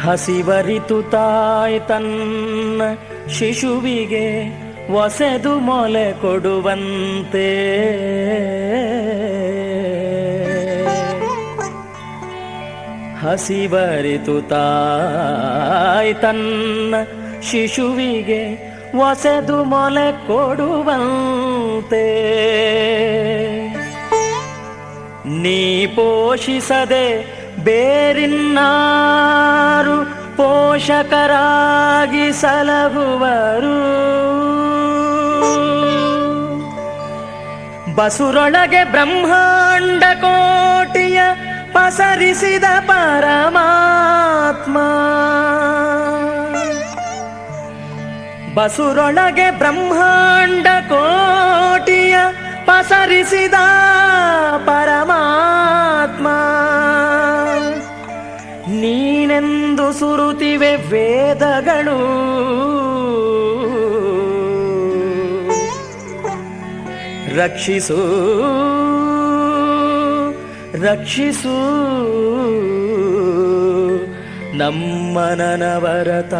ಹಸಿವರಿತು ತಾಯಿ ತನ್ನ ಶಿಶುವಿಗೆ ಒಸೆದು ಮೊಲೆ ಕೊಡುವಂತೆ ಹಸಿವರಿತು ತಾಯಿ ತನ್ನ ಶಿಶುವಿಗೆ ಒಸೆದು ಮೊಲೆ ಕೊಡುವಂತೆ ನೀ ಪೋಷಿಸದೆ ಬೇರಿನ್ನಾರು ಪೋಷಕರಾಗಿ ಸಲಹುವರು. ಬಸುರೊಳಗೆ ಬ್ರಹ್ಮಾಂಡ ಕೋಟಿಯ ಪಸರಿಸಿದ ಪರಮಾತ್ಮ, ಬಸುರೊಳಗೆ ಬ್ರಹ್ಮಾಂಡ ಕೋಟಿಯ ಪಸರಿಸಿದ ಪರಮಾತ್ಮ, ನೀನೆಂದು ಸುರುತಿವೆ ವೇದಗಳು. ರಕ್ಷಿಸು ರಕ್ಷಿಸು ನಮ್ಮನವರತ.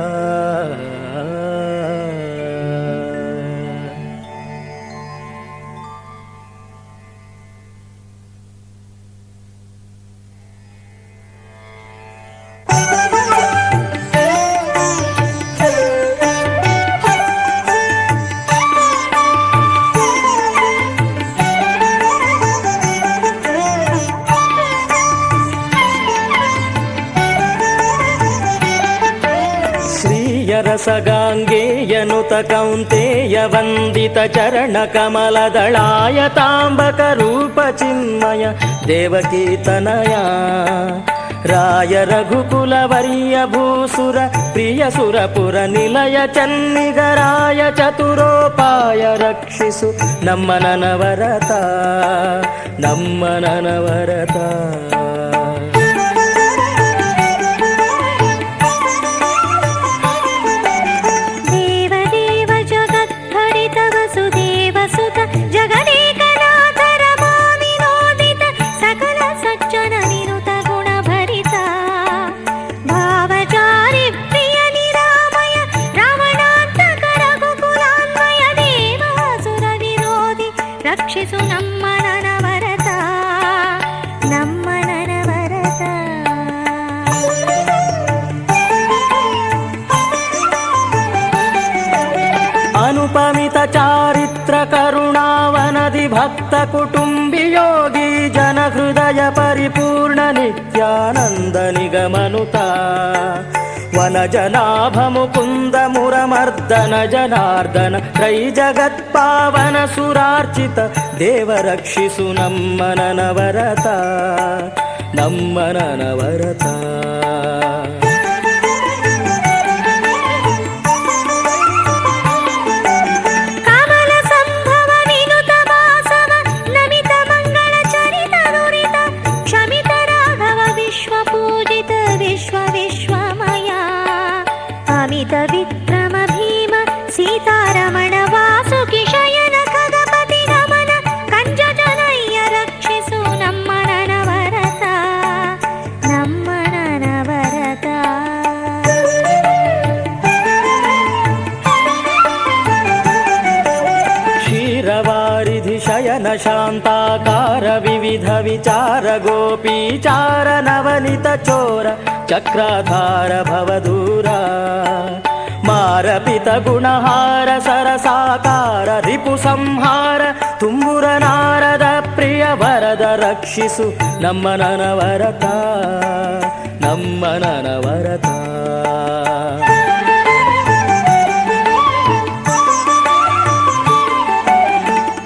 ರಸಗಾಂಗೇಯನುತ ಕೌಂತೆಯ ವಂದಿತ ಚರಣ ಕಮಲದಳಾಯ ತಾಂಬಕ ರೂಪ ಚಿನ್ಮಯ ದೇವಕೀತನಯ ರಾಯ ರಘುಕುಲವರ್ಯ ಭೂಸುರ ಪ್ರಿಯ ಸುರಪುರ ನಿಲಯ ಚನ್ನಿಗರಾಯ ಚತುರೋಪಾಯ ರಕ್ಷಿಸು ನಮ್ಮ ನನವರತ ನಮ್ಮ ನನವರತ. ಅನುಪಮಿತ ಚಾರಿತ್ರ ಕರುಣಾವನದಿ ಭಕ್ತ ಕುಟುಂಬಿ ಯೋಗಿ ಜನ ಹೃದಯ ಪರಿಪೂರ್ಣ ನಿತ್ಯಾನಂದ ನಿಗಮನುತ ವನ ಜನಾಭ ಮುಕುಂದ ಮುರಮರ್ದನ ಜನಾರ್ದನ ತ್ರೈ ಜಗತ್ಪಾವನ ಸುರಾರ್ಚಿತ ದೇವ ರಕ್ಷಿಸು ನಮ್ಮ ನನವರತ ನಮ್ಮ ನನವರತ. ವಿಕ್ರಮ ಭೀಮ ಸೀತಾರಮಣ ವಾಸುಕಿ ಶಯನ ಖಗಪತಿ ಗಮನ ಕಂಜ ಜನಯ್ಯ ರಕ್ಷಿಸು ನಮ್ಮ ನನವರತ ನಮ್ಮ ನನವರತ. ಕ್ಷೀರವಾರಿಧಿ ಶಯನ ಶಾಂತಾಕಾರ ವಿವಿಧ ವಿಚಾರ ಗೋಪೀಚಾರ ನವನಿತ ಚೋರ ಚಕ್ರಾಧಾರ ಭವದೂರ ಮಾರಪಿತ ಗುಣಹಾರ ಸರಸಾಕಾರ ರಿಪು ಸಂಹಾರ ತುಂಬುರ ನಾರದ ಪ್ರಿಯ ವರದ ರಕ್ಷಿಸು ನಮ್ಮ ನನವರತ ನಮ್ಮ ನನವರತ.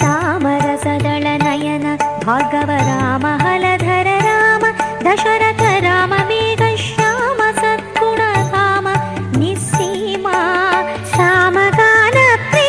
ತಾಮರಸದಳ ನಯನ ಭಾರ್ಗವ ರಾಮ ಹಲಧರ ರಾಮ ದಶರಥ ರಾಮ ಮೇಘ ಶ್ಯಾಮ ಸದ್ಗುಣ ಧಾಮ ನಿಸ್ಸೀಮ ಸಾಮಗಾನ ಪ್ರಿಯ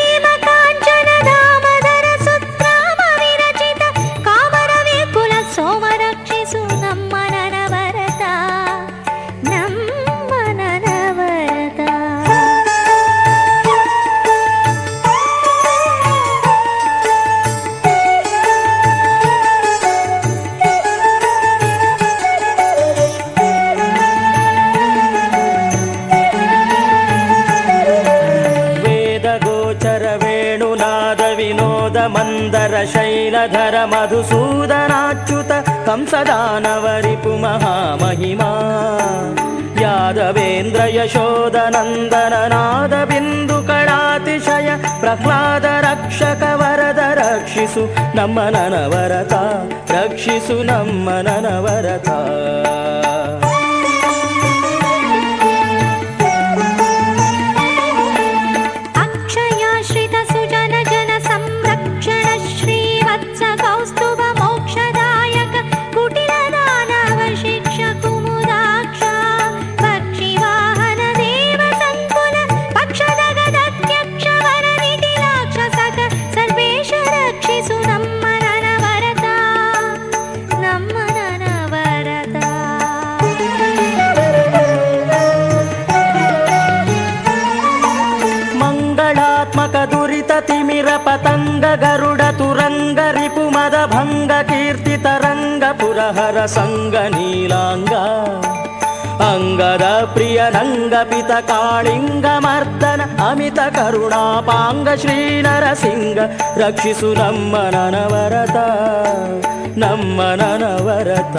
ಮಧುಸೂದನಾಚ್ಯುತ ಕಂಸದಾನವರಿಪು ಮಹಾಮಹಿಮಾ ಯಾದವೇಂದ್ರ ಯಶೋದನಂದನನಾದ ಬಿಂದು ಕಳಾತಿಶಯ ಪ್ರಹ್ಲಾದ ರಕ್ಷಕ ವರದ ರಕ್ಷಿಸು ನಮ್ಮ ನನವರತ ರಕ್ಷಿಸು ನಮ್ಮ ನನವರತ. ಪತಂಗ ಗರುಡ ತುರಂಗ ರಿಪುಮದ ಭಂಗ ಕೀರ್ತಿ ತರಂಗ ಪುರಹರ ಸಂಗ ನೀಲಾಂಗ ಅಂಗದ ಪ್ರಿಯ ನಂಗ ಪಿತ ಕಾಳಿಂಗ ಮರ್ದನ ಅಮಿತ ಕರುಣಾಪಾಂಗ ಶ್ರೀ ನರಸಿಂಗ ರಕ್ಷಿಸು ನಮ್ಮ ನನವರತ ನಮ್ಮ ನನವರತ.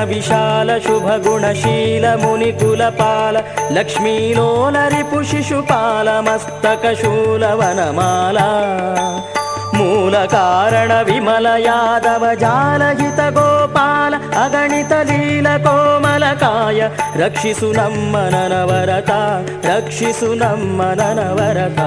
ವಿಶಾಲ ಶುಭ ಗುಣಶೀಲ ಮುನಿಕುಲಪಾಲ ಲಕ್ಷ್ಮೀಲೋಲ ರಿಪು ಶಿಶುಪಾಲ ಮಸ್ತಕ ಶೂಲ ವನಮಾಲ ಮೂಲ ಕಾರಣ ವಿಮಲ ಯಾದವ ಜಾಲಹಿತ ಗೋಪಾಲ ಅಗಣಿತ ಲೀಲ ಕೋಮಲ ಕಾಯ ರಕ್ಷಿಸು ನಮ್ಮ ನನವರತ ರಕ್ಷಿಸು ನಮ್ಮ ನನವರತ.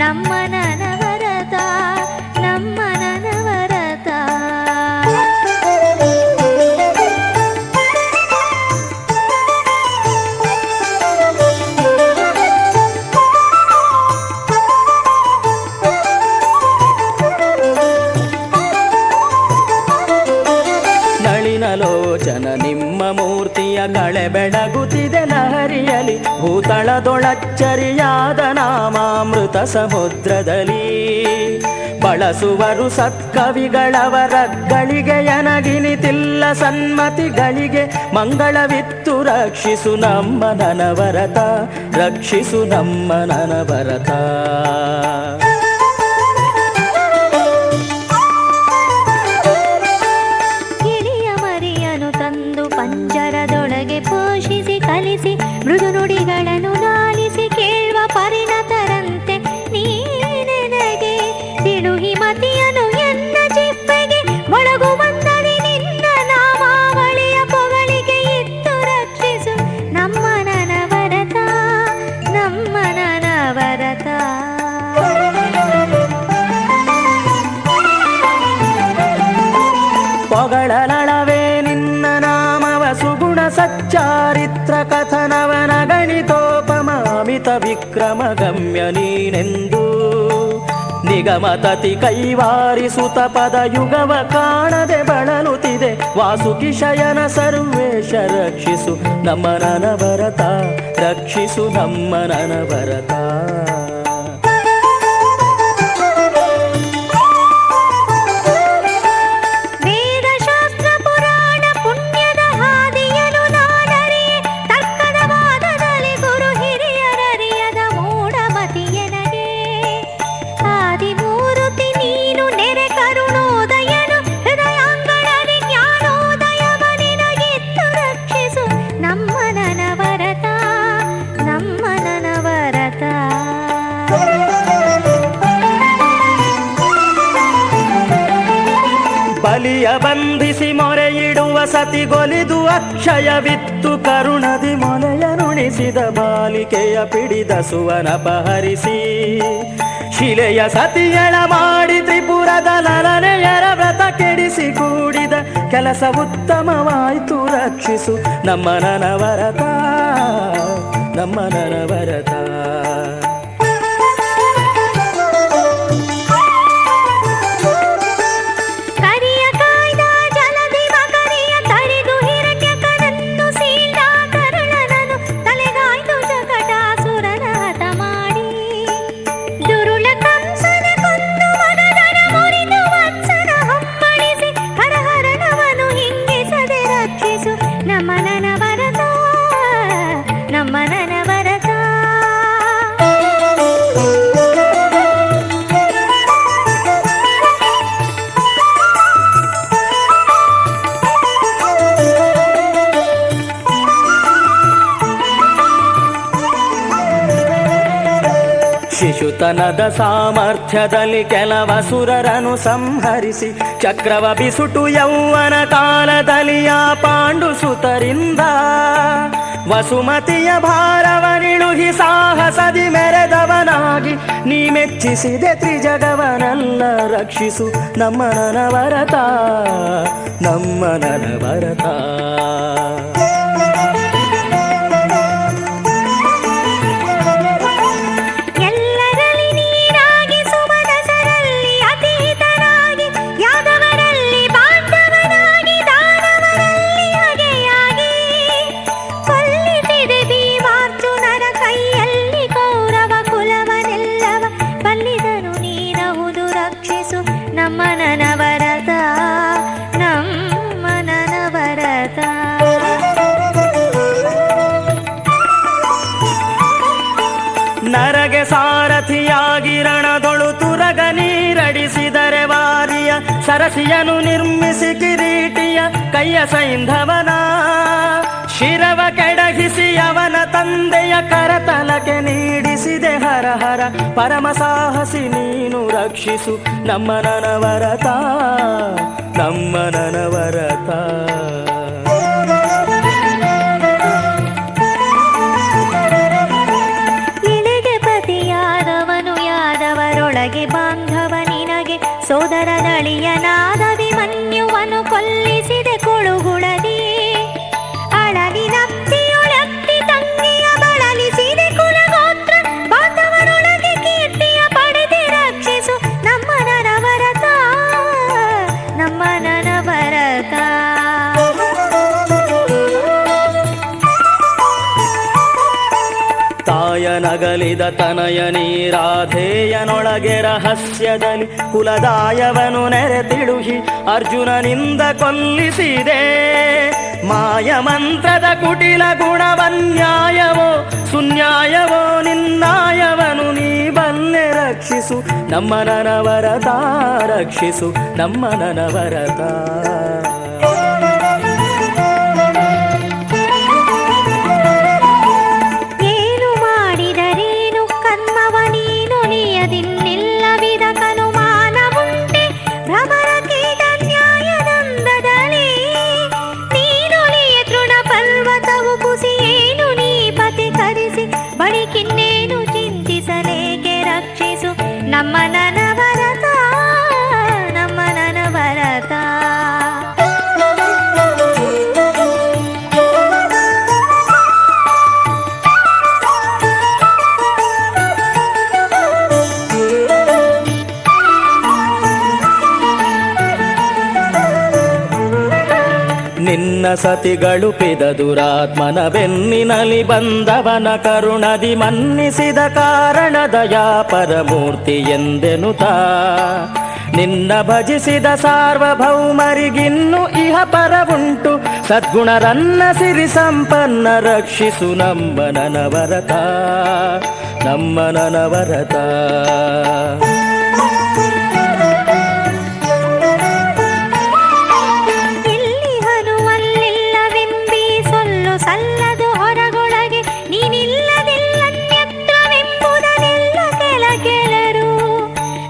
ನಮ್ಮ ನನವರತ ನಮ್ಮ ನನವರತ. ನಳಿನಲೋಚನ ನಿಮ್ಮ ಮೂರ್ತಿಯ ಕಳೆ ಬೆಳಗುತ್ತಿದೆ ಲಹರಿಯಲಿ ಭೂತಳದೊಳಚ್ಚರಿಯಾದ ನಾಮಾಮೃತ ಸಮುದ್ರದಲ್ಲಿ ಬಳಸುವರು ಸತ್ಕವಿಗಳವರಗಳಿಗೆ ಯನಗಿನಿತಿಲ್ಲ ಸನ್ಮತಿಗಳಿಗೆ ಮಂಗಳವಿತ್ತು ರಕ್ಷಿಸು ನಮ್ಮ ನನವರತ ರಕ್ಷಿಸು ನಮ್ಮ ನನವರತ. ಪಂಜರದೊಳಗೆ ಪೋಷಿಸಿ ಕಲಿಸಿ ಮೃದು ನುಡಿಗಳನ್ನು ಲಾಲಿಸಿ ಕೇಳುವ ಪರಿಣತರಂತೆ ನೀನೆನಗೆ ತಿಳುಹಿ ಮತಿಯನು ಎನ್ನ ಚಿಪ್ಪೆಗೆ ಮೊಳಗು ಬಂದರೆ ನಿನ್ನ ನಾಮಾವಳಿಯ ಪೊಗಳಿಗೆ ಇತ್ತು ರಕ್ಷಿಸು ನಮ್ಮ ನನವರತ ನಮ್ಮ ನನವರತ. ಪೊಗಳಲಳವೇ ನಿನ್ನ ನಾಮವ ಸುಗುಣ ಸಚ್ಚಾರಿತ್ರ ಕಥನವನ ಗಣಿತೋಪಮಾಮಿತ ವಿಕ್ರಮ ಗಮ್ಯ ನೀನೆಂದು ನಿಗಮತತಿ ಕೈವಾರಿಸುತ್ತ ಪದ ಯುಗವ ಕಾಣದೆ ಬಳಲುತ್ತಿದೆ ವಾಸುಕಿ ಶಯನ ಸರ್ವೇಶ ರಕ್ಷಿಸು ನಮ್ಮ ನನವರತ ರಕ್ಷಿಸು ನಮ್ಮ ನನವರತ. ಬಲಿಯ ಬಂಧಿಸಿ ಮೊರೆಯಿಡುವ ಸತಿಗೊಲಿದು ಅಕ್ಷಯವಿತ್ತು ಕರುಣದಿ ಮೊನೆಯನುಣಿಸಿದ ಬಾಲಿಕೆಯ ಪಿಡಿದ ಸುವನಪಹರಿಸಿ ಶಿಲೆಯ ಸತಿಯಳ ಮಾಡಿ ತ್ರಿಪುರದ ಲಲನೆಯರ ವ್ರತ ಕೆಡಿಸಿ ಕೂಡಿದ ಕೆಲಸ ಉತ್ತಮವಾಯ್ತು ರಕ್ಷಿಸು ನಮ್ಮ ನನವರತ ನಮ್ಮ ನನವರತ. ಶಿಶುತನದ ಸಾಮರ್ಥ್ಯದಲ್ಲಿ ಕೆಲವಸುರರನು ಸಂಹರಿಸಿ ಚಕ್ರವ ಬಿಸುಟು ಯೌವನ ಕಾಲದಲ್ಲಿ ಆ ಪಾಂಡು ಸುತರಿಂದ ವಸುಮತಿಯ ಭಾರವನಿಳುಹಿ ಸಾಹಸದಿ ಮೆರೆದವನಾಗಿ ನೀ ಮೆಚ್ಚಿಸಿದೆ ತ್ರಿಜಗವನಲ್ಲ ರಕ್ಷಿಸು ನಮ್ಮ ನನವರತ ನಮ್ಮ ನನವರತ. ನರಗೆ ಸಾರಥಿಯಾಗಿ ರಣದೊಳು ತುರಗ ನೀರಡಿಸಿದರೆ ವಾರಿಯ ಸರಸಿಯನು ನಿರ್ಮಿಸಿ ಕಿರೀಟಿಯ ಕೈಯ ಸೈಂಧವನ ಶಿರವ ಕೆಡಗಿಸಿ ಅವನ ತಂದೆಯ ಕರತಲಕ್ಕೆ ನೀಡಿಸಿದೆ ಹರ ಹರ ಪರಮ ಸಾಹಸಿ ನೀನು ರಕ್ಷಿಸು ನಮ್ಮ ನನವರತ ನಮ್ಮ ನನವರತ. ಬಾಂಧವ ನಿನಗೆ ಸೋದರ ನಳಿಯನಾದ ವಿಮನ್ಯುವನು ಕೊಲ್ಲಿಸಿದೆ ಕೊಳುಗುಳದಿ ಅಳಲಿನಪ್ಪಿಯೊಳತ್ತಿ ತಂಗಿಯ ಬಳಲಿಸಿದೆ ಕುಲಗೋತ್ರ ಬಾಂಧವರೊಳಗೆ ಕೀರ್ತಿಯ ಪಡೆದೆ ರಕ್ಷಿಸು ನಮ್ಮ ನನವರತ ನಮ್ಮ ನನವರತ. ತಾಯನಗಲಿದ ತನಯ ನೀರಾಧೇಯನೊಳಗೆ ರಹಸ್ಯದಲ್ಲಿ ಕುಲದಾಯವನು ನೆರೆತಿಳುಹಿ ಅರ್ಜುನನಿಂದ ಕೊಲ್ಲಿಸಿದೆ ಮಾಯ ಮಂತ್ರದ ಕುಟಿಲ ಗುಣವನ್ಯಾಯವೋ ಸುನ್ಯಾಯವೋ ನಿನ್ನಾಯವನು ನೀ ಬಲ್ಲೆ ರಕ್ಷಿಸು ನಮ್ಮ ನನವರತ ರಕ್ಷಿಸು ನಮ್ಮ ನನವರತ. ಬಳಿಕಿನ್ನೇನು ಚಿಂತಿಸಲೇಕೆ ರಕ್ಷಿಸು ನಮ್ಮ ನನವರತ ನಮ್ಮ ನನವರತ. ನಿನ್ನ ಸತಿಗಳು ಪಿದ ದುರಾತ್ಮನ ಬೆನ್ನಿನಲ್ಲಿ ಬಂದವನ ಕರುಣದಿ ಮನ್ನಿಸಿದ ಕಾರಣ ದಯಾ ಪರಮೂರ್ತಿ ಎಂದೆನುತ ನಿನ್ನ ಭಜಿಸಿದ ಸಾರ್ವಭೌಮರಿಗಿನ್ನು ಇಹ ಪರವುಂಟು ಸದ್ಗುಣರನ್ನ ಸಿರಿ ಸಂಪನ್ನ ರಕ್ಷಿಸು ನಮ್ಮ ನನವರತ ನಮ್ಮ ನನವರತ.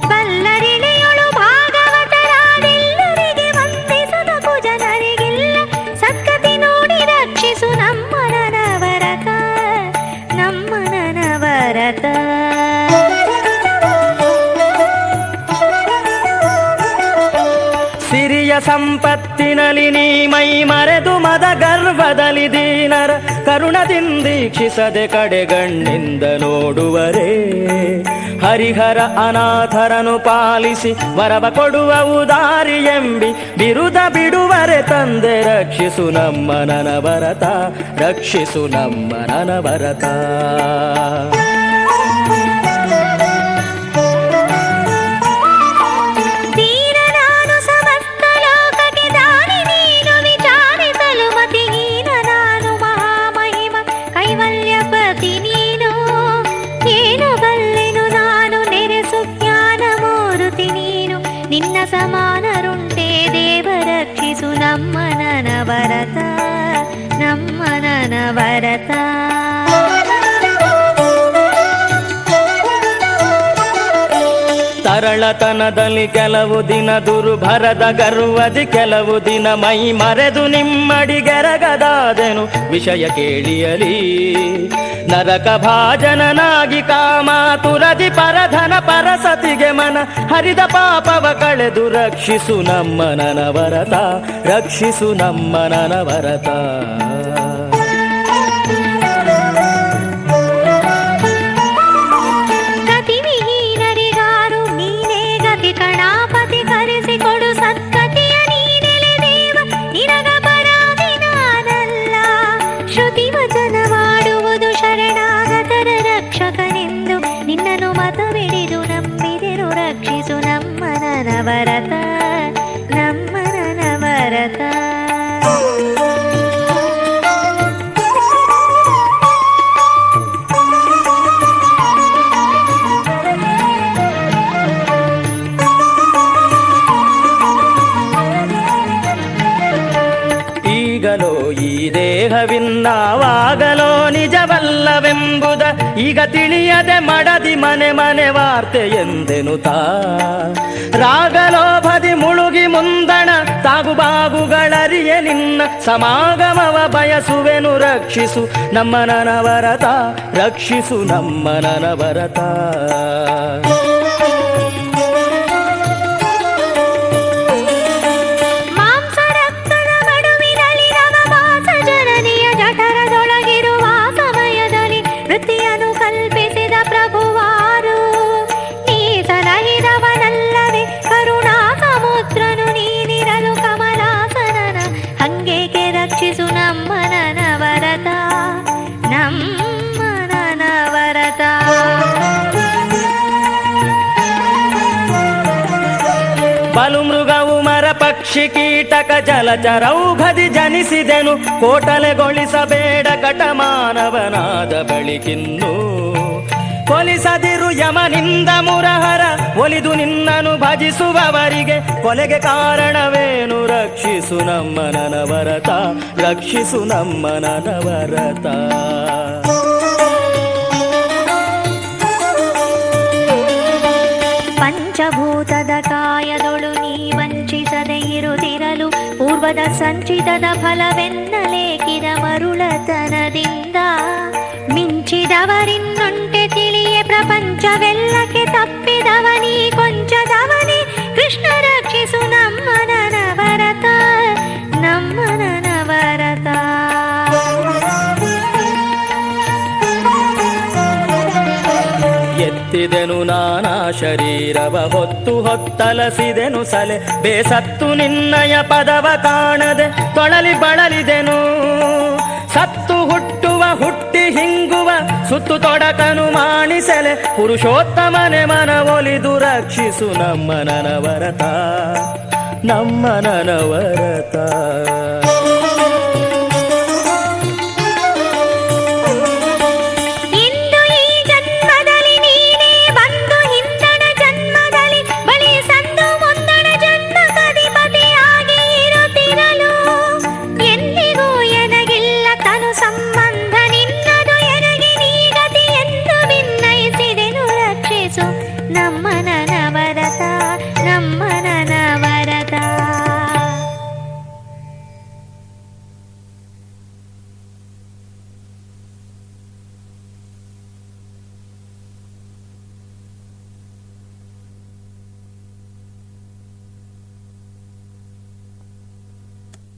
ಬಲ್ಲರಿಳೆಯೊಳು ಭಾಗವತರಾದೆಲ್ಲರಿಗೆ ಸಿರಿಯ ಸಂಪತ್ತಿನಲ್ಲಿ ನೀ ಮೈ ಮರೆದು ಮದ ಗರ್ವದಲ್ಲಿ ದೀನರ ಕರುಣದಿಂದೀಕ್ಷಿಸದೆ ಕಡೆಗಣ್ಣಿಂದ ನೋಡುವರೇ. ಹರಿಹರ ಅನಾಥರನು ಪಾಲಿಸಿ ವರವ ಕೊಡುವ ಉದಾರಿ ಎಂಬಿ ಬಿರುದ ಬಿಡುವರೆ ತಂದೆ ರಕ್ಷಿಸು ನಮ್ಮ ನನವರತ, ರಕ್ಷಿಸು ನಮ್ಮ ನನವರತ. ನಿನ್ನ ಸಮಾನರುಂಟೆ ದೇವ ರಕ್ಷಿಸು ನಮ್ಮ ನನವರತ, ನಮ್ಮ ನನವರತ. ತರಳತನದಲ್ಲಿ ಕೆಲವು ದಿನ ದುರ್ಭರದ ಗರ್ವದಿ ಕೆಲವು ದಿನ ಮೈ ಮರೆದು ನಿಮ್ಮಡಿಗೆರಗದಾದೆನು ವಿಷಯ ಕೇಳಿಯಲಿ. ನರಕ ಭಾಜನನಾಗಿ ಕಾಮಾತುರದಿ ಪರಧನ ಪರಸತಿಗೆ ಮನ ಹರಿದ ಪಾಪವ ಕಳೆದು ರಕ್ಷಿಸು ನಮ್ಮ ನನವರತ, ರಕ್ಷಿಸು ನಮ್ಮ ನನವರತ. ಗಣಾಪತಿ ಕರೆಸಿಕೊಡು ಸದ್ಗತಿಯ ನೀನೆಲೆ ದೇವ, ನಿನಗ ಪರಾಧಿ ನಾನಲ್ಲ. ಶ್ರುತಿ ವಚನ ಮಾಡುವುದು ಶರಣಾಗತರ ರಕ್ಷಕನೆಂದು ನಿನ್ನನ್ನು ಮತ ಬಿಡಿದು ನಂಬಿದರು ರಕ್ಷಿಸು ನಮ್ಮ ನನವರತ, ನಮ್ಮ ನನವರತ. ಈಗಲೋ ಈ ದೇಹವಿನ್ನಾವಾಗಲೋ ನಿಜವಲ್ಲವೆಂಬುದ ಈಗ ತಿಳಿಯದೆ ಮಡದಿ ಮನೆ ಮನೆ ವಾರ್ತೆ ಎಂದೆನುತಾ. ರಾಗಲೋಭದಿ ಮುಳುಗಿ ಮುಂದಣ ತಾಗುಬಾಗುಗಳರಿಯೆ ನಿನ್ನ ಸಮಾಗಮವ ಬಯಸುವೆನು ರಕ್ಷಿಸು ನಮ್ಮ ನನವರತ, ರಕ್ಷಿಸು ನಮ್ಮ ನನವರತ. ವೃತ್ತಿಯನ್ನು ಕಲ್ಪಿಸಿದ ಪ್ರಭುವಾರು ನೀ ಸಲಹಿದವನಲ್ಲದೆ ಕರುಣಾ ಸಮುದ್ರನು ನೀನಿರಲು ಕಮಲಾಸನನ ಹಂಗೇಕೆ ರಕ್ಷಿಸು ನಮ್ಮ ನನವರತ, ನಮ್ಮ ನನವರತ. ಬಲು ಮೃಗವು ಮರ ಪಕ್ಷಿ ಕೀಟಕ ಜಲಚರೌಘದಿ ಜನಿಸಿದೆನು ಕೋಟಲೆಗೊಳಿಸಬೇಡ ಕಟಮಾನವನಾದ ಬಳಿಕಿನ್ನು. ಕೊಲಿಸದಿರು ಯಮನಿಂದ ಮುರಹರ ಒಲಿದು ನಿನ್ನನು ಭಜಿಸುವವರಿಗೆ ಕೊಲೆಗೆ ಕಾರಣವೇನು ರಕ್ಷಿಸು ನಮ್ಮ ನನವರತ, ರಕ್ಷಿಸು ನಮ್ಮ ನನವರತ. ಪಂಚಭೂತದ ಕಾಯದೊಳು ನೀ ವಂಚಿಸದೆ ಇರುತ್ತಿರಲು ಪೂರ್ವದ ಸಂಚಿತದ ಫಲವೆನ್ನಲೇಕಿದ ಮರುಳತನದಿಂದ ಮಿಂಚಿದವರಿನ್ನುಂಟೆ ತಿಳಿಯೇ ಪ್ರಪಂಚವೆಲ್ಲಕ್ಕೆ ತಪ್ಪಿದವನೀ ಕೊಂಚದವನೇ ಕೃಷ್ಣ ರಕ್ಷಿಸು ನಮ್ಮ ನನವರತ, ನಮ್ಮ ನನವರತ. ಎತ್ತಿದೆನು ನಾನಾ ಶರೀರವ ಹೊತ್ತು ಹೊತ್ತಲಸಿದೆನು ಸಲೆ ಬೇಸತ್ತು ನಿನ್ನಯ ಪದವ ಕಾಣದೆ ತೊಳಲಿ ಬಳಲಿದೆನು. ಸತ್ತು ಹುಟ್ಟುವ ಹುಟ್ಟಿ ಹಿಂಗುವ ಸುತ್ತು ತೊಡಕನು ಮಾಣಿಸೆಲೆ ಪುರುಷೋತ್ತಮನೆ ಮನ ಒಲಿದು ರಕ್ಷಿಸು ನಮ್ಮ ನನವರತ, ನಮ್ಮ ನನವರತ.